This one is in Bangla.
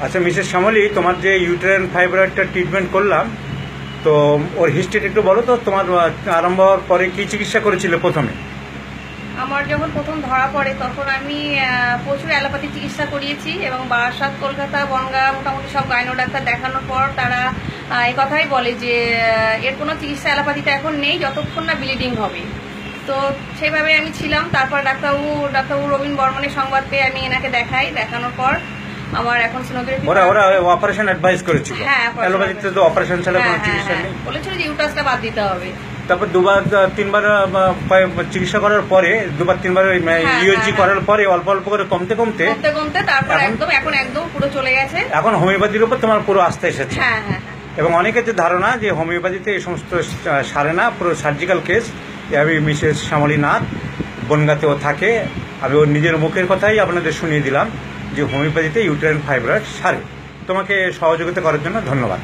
আচ্ছা মিসেস শ্যামলী, তোমার যে ইউটেরাইন ফাইব্রয়েডটা ট্রিটমেন্ট করলাম, তো ওর হিস্ট্রিটা একটু বলো তো। তোমার আরম্ভ হওয়ার পরে কি চিকিৎসা করেছিলে প্রথমে? আমার যখন প্রথম ধরা পড়ে তখন আমি প্রচুর অ্যালোপ্যাথি চিকিৎসা করিয়েছি এবং বারাসাত, কলকাতা, বনগাঁ মোটামুটি সব গাইনো ডাক্তার দেখানোর পর তারা এই কথাই বলে যে এর কোনো চিকিৎসা অ্যালোপ্যাথিতে এখন নেই যতক্ষণ না ব্লিডিং হবে। তো সেইভাবে আমি ছিলাম। তারপর ডাক্তারবাবু রবীন বর্মনের সংবাদ পেয়ে আমি এনাকে দেখানোর পর আমার এখন সিনোগ্রাফি ওরা অপারেশন অ্যাডভাইস করেছিল। হ্যাঁ, অ্যালোপ্যাথিতে তো অপারেশন ছাড়া কোনো চিকিৎসা নেই। বলেছিল যে ইউটাসটা বাদ দিতে হবে। তারপর দুবার তিনবার চিকিৎসা করার পরে, দুবার তিনবার ইউএসজি করার পরে অল্প অল্প করে কমতে কমতে তারপর এখন একদম পুরো চলে গেছে। এখন হোমিওপ্যাথির উপর তোমার পুরো আস্থা এসেছে। হ্যাঁ হ্যাঁ। এবং অনেকের যে ধারণা যে হোমিওপ্যাথিতে এই সমস্ত সারে না, পুরো সার্জিক্যাল কেস। আমি মিসেস শ্যামলী নাথ বনগাঁতেও থাকে, আমি ওর নিজের মুখের কথাই আপনাদের শুনিয়ে দিলাম যে হোমিওপ্যাথিতে ইউটেরাইন ফাইব্রয়েড সারে। তোমাকে সহযোগিতা করার জন্য ধন্যবাদ।